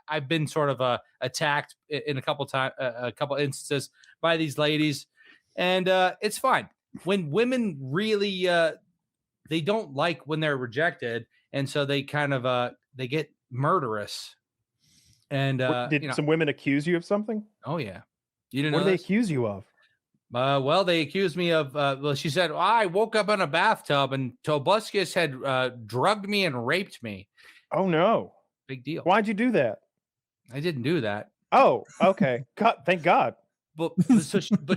I've been sort of attacked in a couple instances by these ladies, and it's fine. When women really they don't like when they're rejected, and so they kind of they get murderous. And did some women accuse you of something? Oh yeah, you didn't what know do they this? accuse you of? Well, they accused me of. Well, she said I woke up in a bathtub and Tobuscus had drugged me and raped me. Oh no! Big deal. Why'd you do that? I didn't do that. Oh, okay. God, thank God. But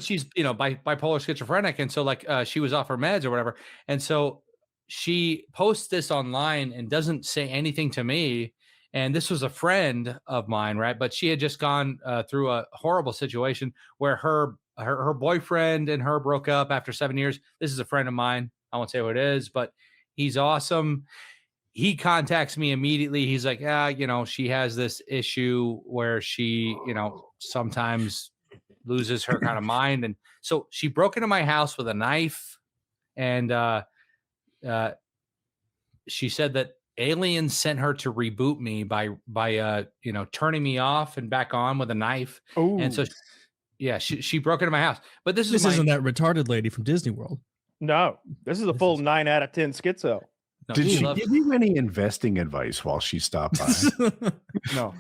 she's bipolar schizophrenic, and so like she was off her meds or whatever, and so she posts this online and doesn't say anything to me. And this was a friend of mine, right? But she had just gone through a horrible situation where her boyfriend and her broke up after 7 years. This is a friend of mine. I won't say who it is, but he's awesome. He contacts me immediately. He's like, she has this issue where she, sometimes loses her kind of mind. And so she broke into my house with a knife. And she said that aliens sent her to reboot me by turning me off and back on with a knife. Ooh. And so she broke into my house. But this isn't that retarded lady from Disney World. No, this is a full 9 out of 10 schizo. No, did she give you any investing advice while she stopped by? No.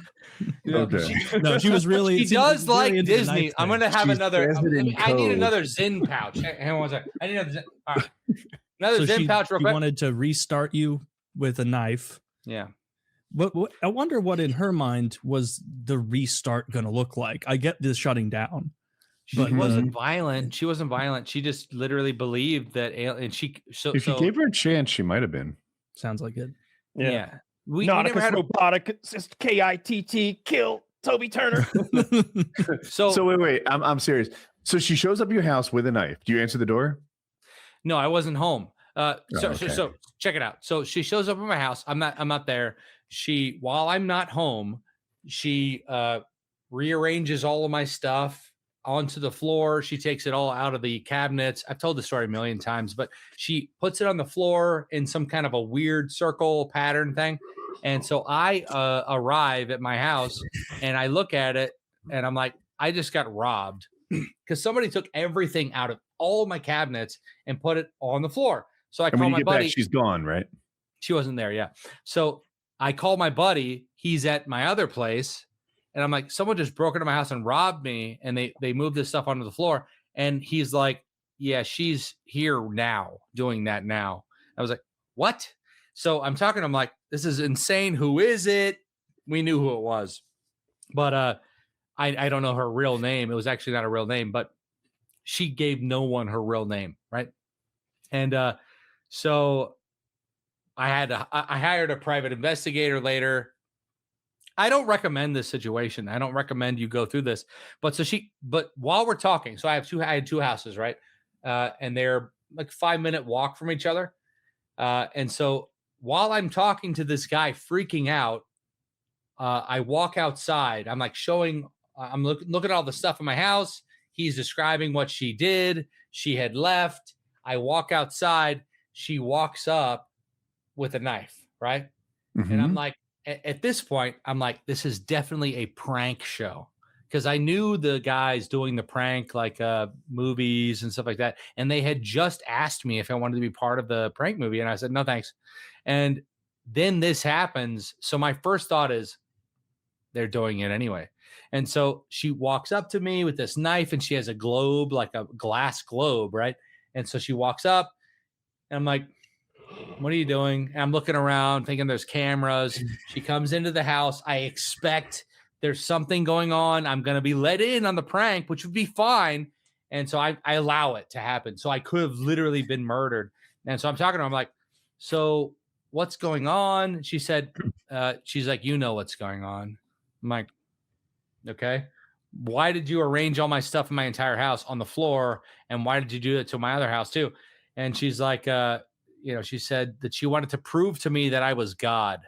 Okay. She was really. She does like Disney. I'm going to have another. I need another Zen pouch. Hang on one second. I need another Zen. All right. Another Zen pouch real quick. She wanted to restart you with a knife. Yeah. But I wonder what in her mind was the restart going to look like. I get this shutting down. She wasn't violent. She wasn't violent. She just literally believed that if you gave her a chance, she might have been. Sounds like it. Yeah. We never had robotic assist KITT kill Toby Turner. So wait. I'm serious. So she shows up at your house with a knife. Do you answer the door? No, I wasn't home. So check it out. So she shows up at my house. I'm not there. While I'm not home, she rearranges all of my stuff onto the floor. She takes it all out of the cabinets. I've told the story a million times, but she puts it on the floor in some kind of a weird circle pattern thing. And so I arrive at my house and I look at it and I'm like, I just got robbed because somebody took everything out of all of my cabinets and put it on the floor. So I call my buddy. Back, she's gone, right? She wasn't there. Yeah. So I call my buddy. He's at my other place. And I'm like, someone just broke into my house and robbed me. And they moved this stuff onto the floor. And he's like, yeah, she's here now doing that now. I was like, what? So I'm talking to him like, this is insane. Who is it? We knew who it was. But I don't know her real name. It was actually not a real name, but she gave no one her real name. Right. And so I hired a private investigator later. I don't recommend this situation. I don't recommend you go through this. But while we're talking, so I had two houses, right? And they're like 5-minute walk from each other. And so while I'm talking to this guy freaking out, I walk outside. I'm like I'm looking at all the stuff in my house. He's describing what she did. She had left. I walk outside. She walks up with a knife, right? Mm-hmm. And I'm like, at this point, I'm like, this is definitely a prank show because I knew the guys doing the prank, like movies and stuff like that. And they had just asked me if I wanted to be part of the prank movie. And I said, no, thanks. And then this happens. So my first thought is they're doing it anyway. And so she walks up to me with this knife and she has a globe, like a glass globe, right? And so she walks up and I'm like, what are you doing? And I'm looking around thinking there's cameras. She comes into the house. I expect there's something going on. I'm going to be let in on the prank, which would be fine. And so I allow it to happen. So I could have literally been murdered. And so I'm talking to her. I'm like, so what's going on? She said, she's like, you know what's going on. I'm like, okay. Why did you arrange all my stuff in my entire house on the floor? And why did you do it to my other house too? And she's like, she said that she wanted to prove to me that I was God.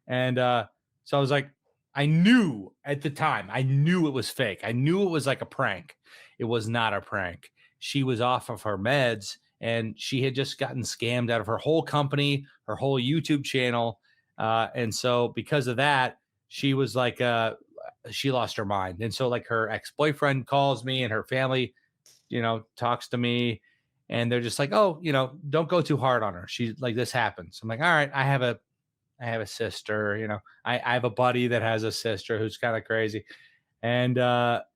And so I was like, I knew at the time, I knew it was fake. I knew it was like a prank. It was not a prank. She was off of her meds and she had just gotten scammed out of her whole company, her whole YouTube channel. And so because of that, she was like, she lost her mind. And so like her ex-boyfriend calls me and her family, talks to me, and they're just like, oh, don't go too hard on her. She's like, this happens. I'm like, all right, I have a sister, I have a buddy that has a sister who's kind of crazy. And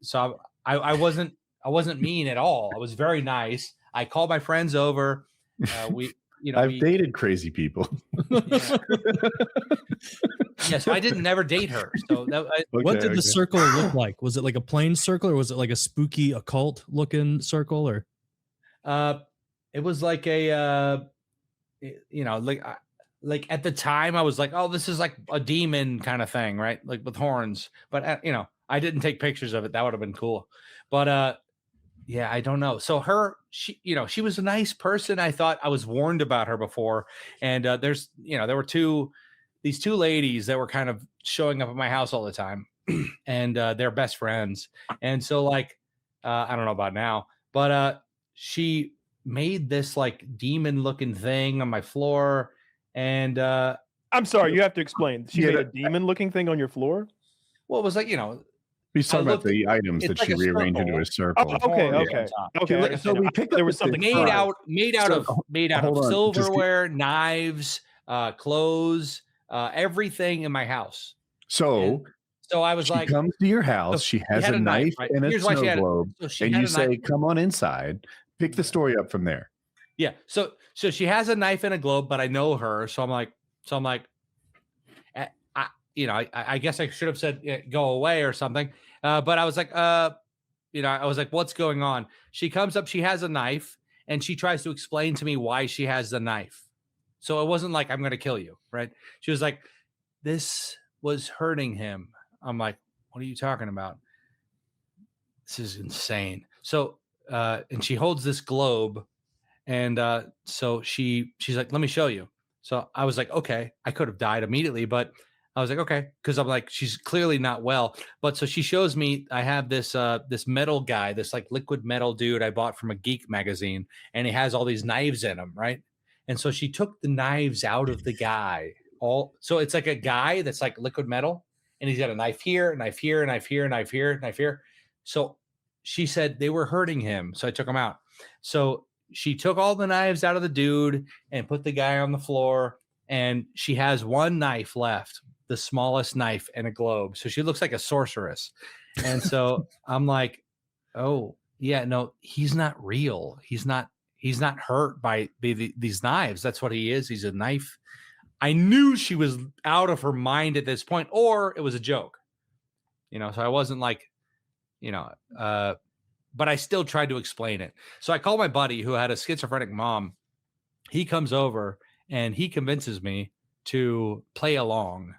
so I wasn't mean at all. I was very nice. I called my friends over. I've dated crazy people. Yes, I didn't never date her. So what did the circle look like? Was it like a plain circle, or was it like a spooky occult looking circle, or? It was like a, like at the time I was like, oh, this is like a demon kind of thing, right? Like with horns. But I didn't take pictures of it. That would have been cool. But yeah, I don't know. So she was a nice person. I thought I was warned about her before. And there were these two ladies that were kind of showing up at my house all the time, and they're best friends. And so like, I don't know about now, but she made this like demon looking thing on my floor. And I'm sorry, you have to explain. She made a demon looking thing on your floor? Well, it was like, he's talking about the items that she rearranged into a circle. Oh, okay. Like so we picked there up was something made out of silverware, knives, clothes, everything in my house. So I was like, she comes to your house. She has a knife right? and a Here's why snow globe, and you say, "Come on inside." Pick the story up from there. Yeah. So she has a knife and a globe, but I know her, so I'm like, I guess I should have said go away or something. But I was like, I was like, what's going on? She comes up, she has a knife, and she tries to explain to me why she has the knife. So it wasn't like, I'm going to kill you, right? She was like, this was hurting him. I'm like, what are you talking about? This is insane. So, and she holds this globe, and so she's like, let me show you. So I was like, okay. I could have died immediately, but I was like, okay, because I'm like, she's clearly not well. But so she shows me, I have this this metal guy, this like liquid metal dude I bought from a geek magazine, and he has all these knives in him, right? And so she took the knives out of the guy. So it's like a guy that's like liquid metal, and he's got a knife here, a knife here, a knife here, a knife here, a knife here. So she said they were hurting him, so I took them out. So she took all the knives out of the dude and put the guy on the floor, and she has one knife left, the smallest knife, and a globe. So she looks like a sorceress. And so I'm like, oh yeah, no, he's not real. He's not hurt by these knives. That's what he is. He's a knife. I knew she was out of her mind at this point, or it was a joke, so I wasn't like, but I still tried to explain it. So I called my buddy who had a schizophrenic mom. He comes over and he convinces me to play along,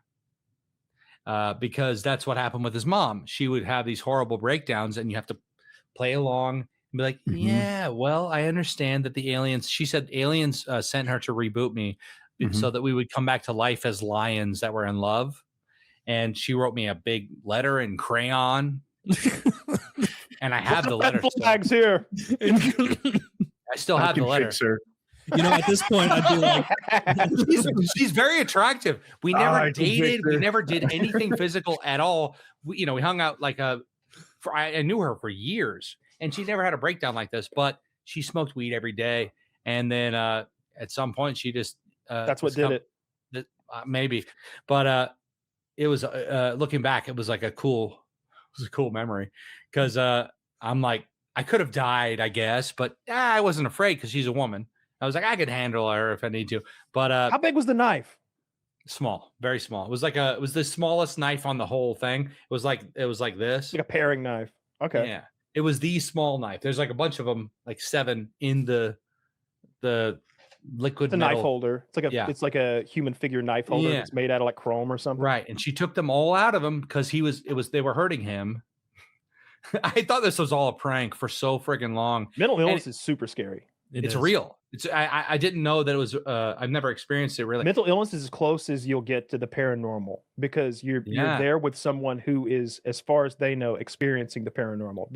because that's what happened with his mom. She would have these horrible breakdowns, and you have to play along and be like, yeah, well, I understand that the aliens, she said aliens sent her to reboot me so that we would come back to life as lions that were in love. And she wrote me a big letter in crayon. And I have the letter. Flags here. I still have the letter. At this point, I'd be like, she's very attractive. We never dated. We never did anything physical at all. We hung out like I knew her for years, and she never had a breakdown like this, but she smoked weed every day. And then at some point she just, that's what did it. Maybe, but it was, looking back, it was like a cool memory. Cause I'm like, I could have died, I guess, but I wasn't afraid because she's a woman. I was like, I could handle her if I need to. But how big was the knife? Small, very small. It was the smallest knife on the whole thing. It was like this. Like a paring knife. Okay. Yeah. It was the small knife. There's like a bunch of them, like 7 in the liquid metal knife holder. It's like a human figure knife holder. Yeah. It's made out of like chrome or something. Right. And she took them all out of him because they were hurting him. I thought this was all a prank for so freaking long. Mental illness is super scary. It's real. I didn't know that it was. I've never experienced it really. Mental illness is as close as you'll get to the paranormal, because you're there with someone who is, as far as they know, experiencing the paranormal.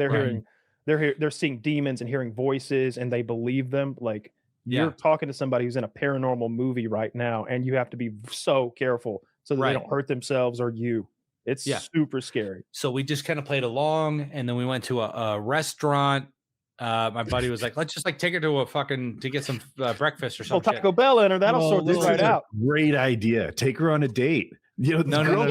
They're seeing demons and hearing voices, and they believe them. Like you're talking to somebody who's in a paranormal movie right now, and you have to be so careful so that they don't hurt themselves or you. It's super scary. So we just kind of played along, and then we went to a restaurant. My buddy was like, let's just like take her to get some breakfast or something. Taco Bell in her, that'll sort this right out. Great idea. Take her on a date. You know, no.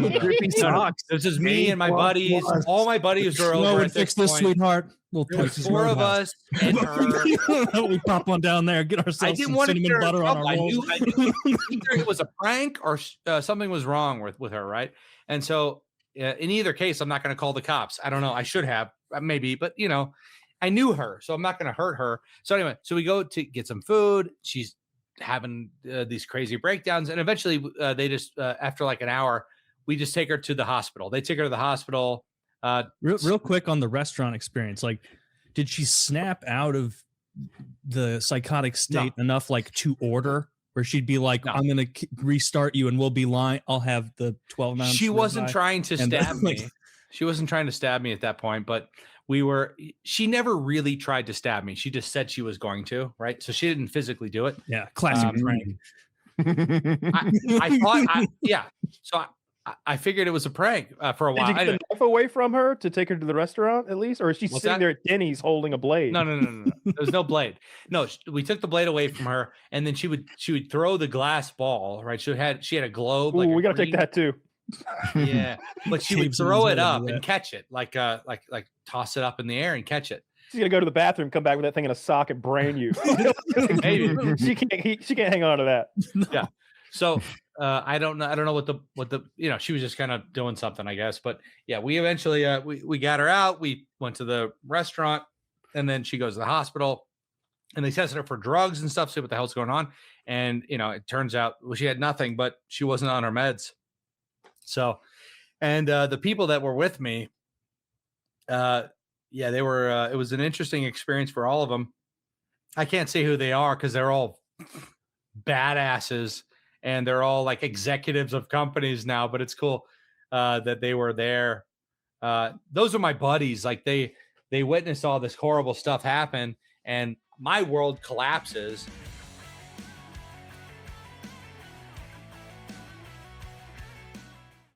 This is me and my buddies. All my buddies are over at this point. Sweetheart. We'll there was 4 of us and her. We pop one down there, get ourselves some cinnamon butter on our rolls. I knew either it was a prank or something was wrong with her, right? And so in either case, I'm not going to call the cops. I don't know. I should have, maybe, but you know, I knew her, so I'm not going to hurt her. So anyway, so we go to get some food. She's having these crazy breakdowns, and eventually they just after like an hour, we just take her to the hospital. They take her to the hospital. Real quick on the restaurant experience, like, did she snap out of the psychotic state enough, like, to order, where she'd be like, I'm gonna restart you and we'll be lying, I'll have the 12 ounce. She wasn't trying to stab me. She wasn't trying to stab me at that point, but she never really tried to stab me. She just said she was going to, right? So she didn't physically do it. Yeah, classic prank. I thought, so I figured it was a prank for a while. Did you get the knife away from her to take her to the restaurant at least? Or is she sitting there at Denny's holding a blade? No. There's no blade. No, we took the blade away from her, and then she would throw the glass ball, right? She had a globe. Ooh, we got to take that too. Yeah, but she would throw it up and catch it, like toss it up in the air and catch it. She's gonna go to the bathroom, come back with that thing in a sock and brain you. Maybe she can't hang on to that. Yeah. So I don't know what the she was just kind of doing something, I guess. But yeah, we eventually we got her out. We went to the restaurant, and then she goes to the hospital, and they tested her for drugs and stuff, see what the hell's going on. And it turns out she had nothing, but she wasn't on her meds. So, and the people that were with me, they were. It was an interesting experience for all of them. I can't say who they are because they're all badasses and they're all like executives of companies now. But it's cool that they were there. Those are my buddies. Like they witnessed all this horrible stuff happen, and my world collapses.